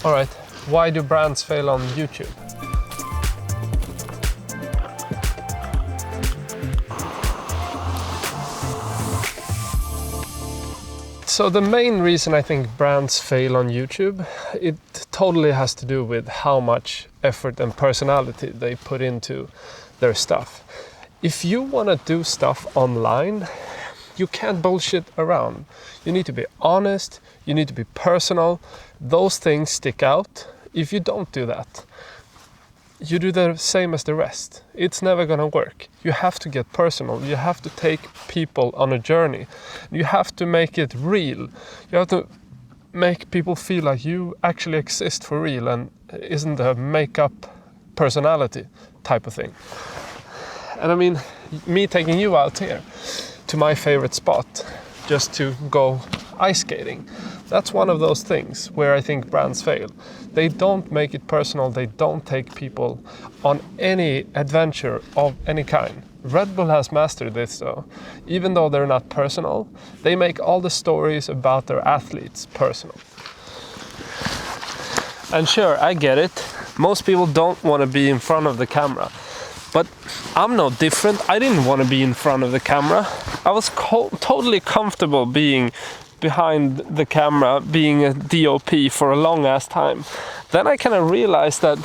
All right, why do brands fail on YouTube? So the main reason I think brands fail on YouTube, it totally has to do with how much effort and personality they put into their stuff. If you want to do stuff online, you can't bullshit around. You need to be honest, you need to be personal. Those things stick out. If you don't do that, you do the same as the rest. It's never gonna work. You have to get personal. You have to take people on a journey. You have to make it real. You have to make people feel like you actually exist for real and isn't a make-up personality type of thing. And I mean, me taking you out here to my favorite spot just to go ice skating, that's one of those things where I think brands fail. They don't make it personal. They don't take people on any adventure of any kind. Red Bull has mastered this though. Even though they're not personal, they make all the stories about their athletes personal. And sure, I get it. Most people don't want to be in front of the camera. But I'm no different. I didn't want to be in front of the camera. I was totally comfortable being behind the camera, being a DOP for a long ass time. Then I kind of realized that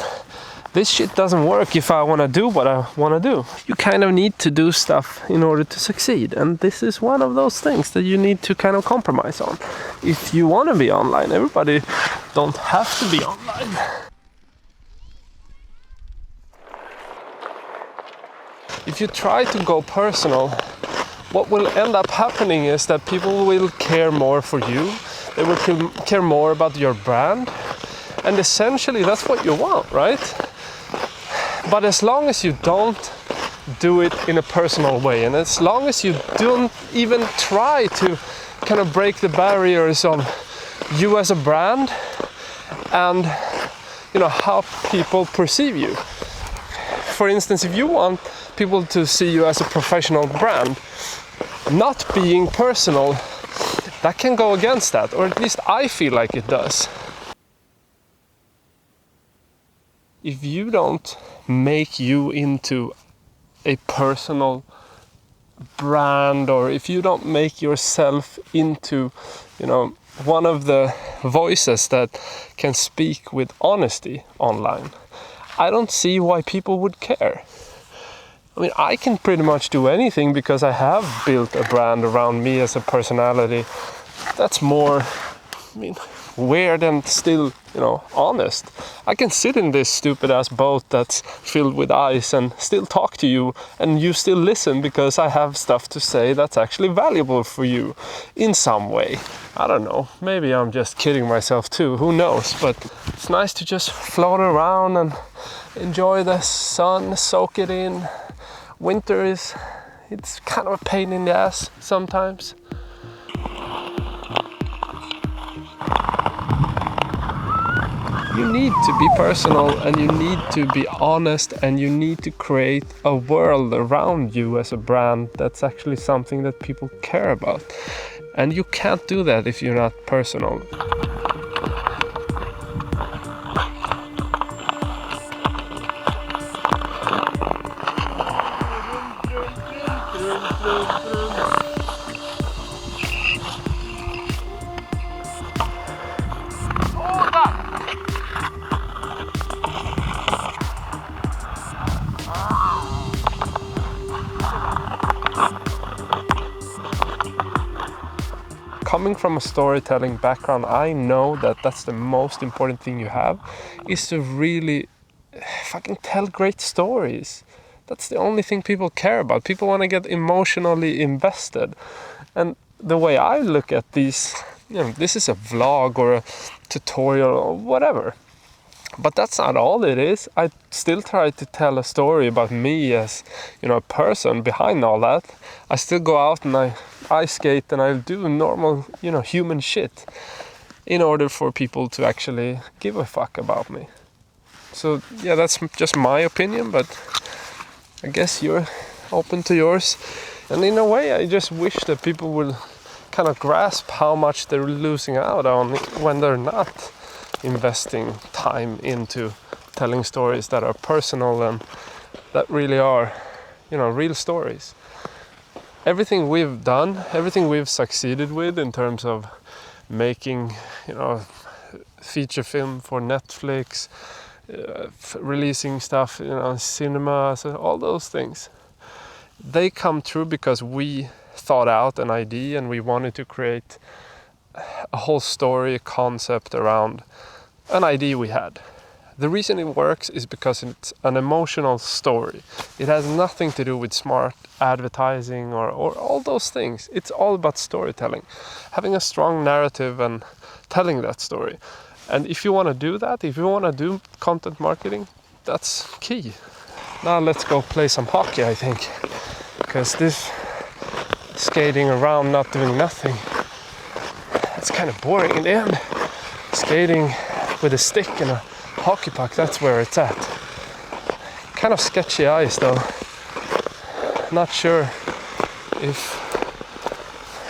this shit doesn't work if I want to do what I want to do. You kind of need to do stuff in order to succeed. And this is one of those things that you need to kind of compromise on. If you want to be online, everybody don't have to be online. If you try to go personal, what will end up happening is that people will care more for you. They will care more about your brand. And essentially that's what you want, right? But as long as you don't do it in a personal way, and as long as you don't even try to kind of break the barriers of you as a brand and how people perceive you. For instance, if you want people to see you as a professional brand, not being personal, that can go against that, or at least I feel like it does. If you don't make you into a personal brand, or if you don't make yourself into, one of the voices that can speak with honesty online, I don't see why people would care. I mean, I can pretty much do anything because I have built a brand around me as a personality that's more, weird and still, honest. I can sit in this stupid ass boat that's filled with ice and still talk to you, and you still listen because I have stuff to say that's actually valuable for you in some way. I don't know, maybe I'm just kidding myself too, who knows, but it's nice to just float around and enjoy the sun, soak it in. Winter it's kind of a pain in the ass sometimes. You need to be personal, and you need to be honest, and you need to create a world around you as a brand that's actually something that people care about. And you can't do that if you're not personal. Coming from a storytelling background, I know that that's the most important thing you have, is to really fucking tell great stories. That's the only thing people care about. People want to get emotionally invested. And the way I look at these, this is a vlog or a tutorial or whatever. But that's not all it is. I still try to tell a story about me as, a person behind all that. I still go out and I ice skate and I do normal, human shit in order for people to actually give a fuck about me. So yeah, that's just my opinion, but I guess you're open to yours. And in a way, I just wish that people would kind of grasp how much they're losing out on when they're not investing time into telling stories that are personal and that really are, real stories. Everything we've done, everything we've succeeded with in terms of making, feature film for Netflix, releasing stuff, cinema, so all those things, they come true because we thought out an idea and we wanted to create a whole story, a concept around an idea we had. The reason it works is because it's an emotional story. It has nothing to do with smart advertising or all those things. It's all about storytelling, having a strong narrative and telling that story. And if you want to do that, if you want to do content marketing, that's key. Now let's go play some hockey, I think, because this skating around not doing nothing, it's kind of boring in the end. Skating with a stick and a hockey puck, that's where it's at. Kind of sketchy ice though. Not sure if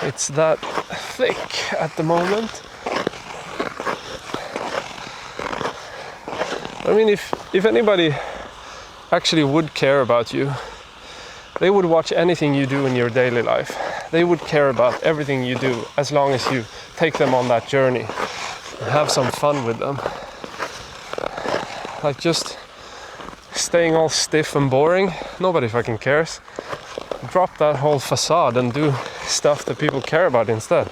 it's that thick at the moment. I mean, if anybody actually would care about you, they would watch anything you do in your daily life. They would care about everything you do as long as you take them on that journey and have some fun with them. Like just staying all stiff and boring, nobody fucking cares. Drop that whole facade and do stuff that people care about instead.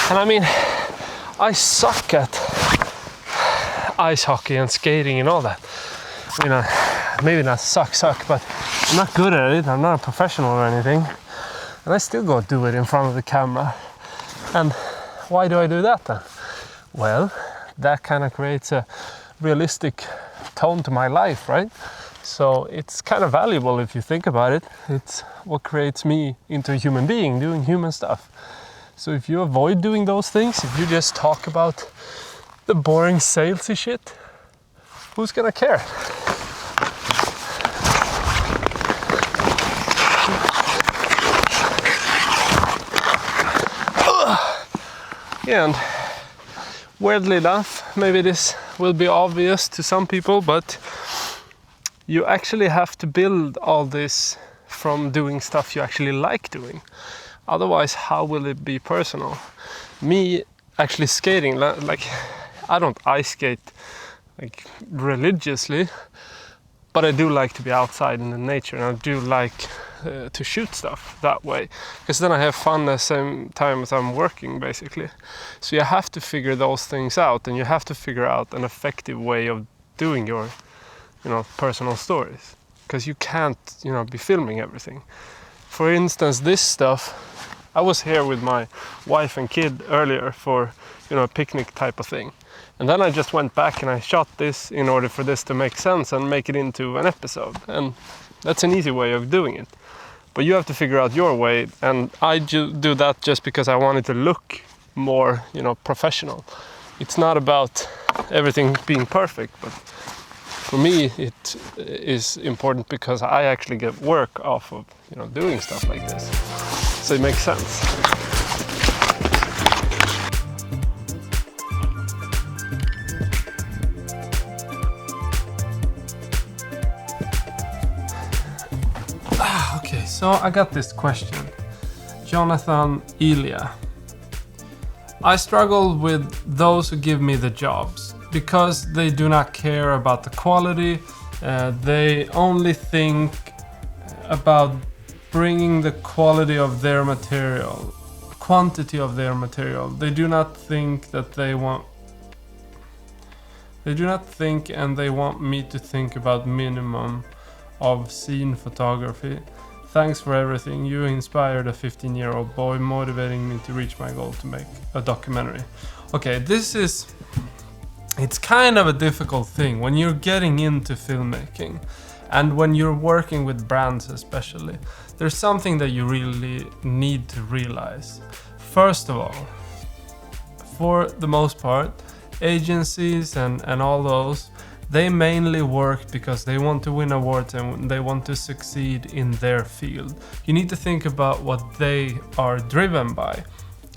And I mean, I suck at ice hockey and skating and all that. I mean, maybe not suck, but I'm not good at it. I'm not a professional or anything. And I still go do it in front of the camera. And why do I do that then? Well, that kind of creates a realistic tone to my life, right? So it's kind of valuable if you think about it. It's what creates me into a human being, doing human stuff. So if you avoid doing those things, if you just talk about the boring salesy shit, who's gonna care? And weirdly enough, maybe this will be obvious to some people, but you actually have to build all this from doing stuff you actually like doing. Otherwise, how will it be personal? Me actually skating, like I don't ice skate like religiously, but I do like to be outside in the nature, and I do like to shoot stuff that way, because then I have fun at the same time as I'm working, basically. So you have to figure those things out, and you have to figure out an effective way of doing your, personal stories, because you can't, be filming everything. For instance, this stuff, I was here with my wife and kid earlier for, a picnic type of thing. And then I just went back and I shot this in order for this to make sense and make it into an episode. And that's an easy way of doing it. But you have to figure out your way, and I do that just because I want it to look more, professional. It's not about everything being perfect, but for me it is important because I actually get work off of, doing stuff like this. So it makes sense. Okay, so I got this question. Jonathan Elia. I struggle with those who give me the jobs because they do not care about the quality. They only think about bringing the quality of their material, quantity of their material. They do not think that they want. They do not think, and they want me to think about minimum of scene photography. Thanks for everything. You inspired a 15-year-old boy, motivating me to reach my goal to make a documentary. Okay, it's kind of a difficult thing when you're getting into filmmaking, and when you're working with brands especially. There's something that you really need to realize. First of all, for the most part, agencies and all those, they mainly work because they want to win awards and they want to succeed in their field. You need to think about what they are driven by.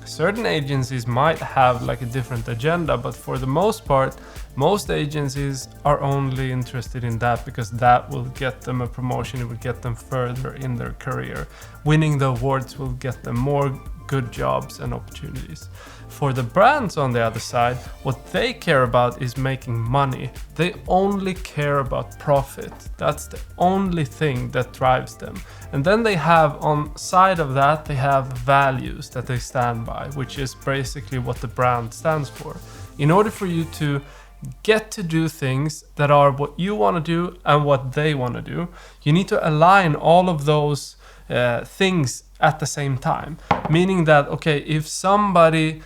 Certain agencies might have like a different agenda, but for the most part, most agencies are only interested in that because that will get them a promotion, it will get them further in their career. Winning the awards will get them more good jobs and opportunities. For the brands on the other side, what they care about is making money. They only care about profit. That's the only thing that drives them. And then they have on side of that, they have values that they stand by, which is basically what the brand stands for. In order for you to get to do things that are what you want to do and what they want to do, you need to align all of those things at the same time. Meaning that, okay, if somebody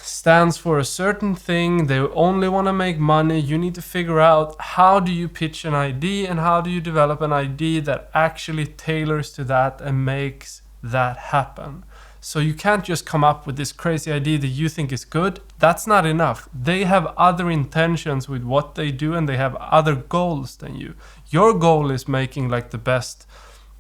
stands for a certain thing, they only want to make money, you need to figure out how do you pitch an idea and how do you develop an idea that actually tailors to that and makes that happen. So you can't just come up with this crazy idea that you think is good. That's not enough. They have other intentions with what they do and they have other goals than you. Your goal is making like the best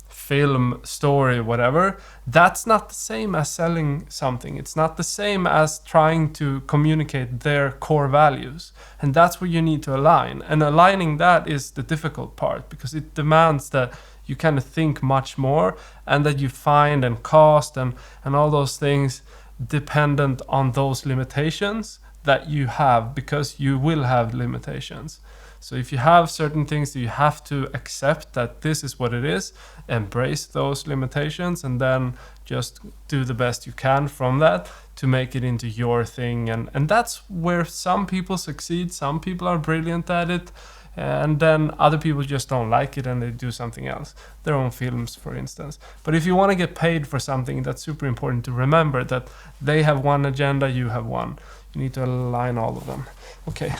film, story, whatever. That's not the same as selling something. It's not the same as trying to communicate their core values. And that's where you need to align. And aligning that is the difficult part because it demands that you kind of think much more and that you find and cost and all those things dependent on those limitations that you have, because you will have limitations. So if you have certain things, you have to accept that this is what it is, embrace those limitations, and then just do the best you can from that to make it into your thing. And that's where some people succeed, some people are brilliant at it, and then other people just don't like it and they do something else, their own films, for instance. But if you want to get paid for something, that's super important to remember that they have one agenda, you have one. You need to align all of them. Okay,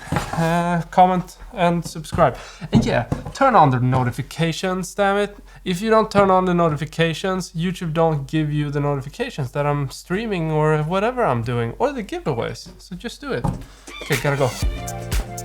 comment and subscribe. And yeah, turn on the notifications, damn it. If you don't turn on the notifications, YouTube don't give you the notifications that I'm streaming or whatever I'm doing, or the giveaways. So just do it. Okay, gotta go.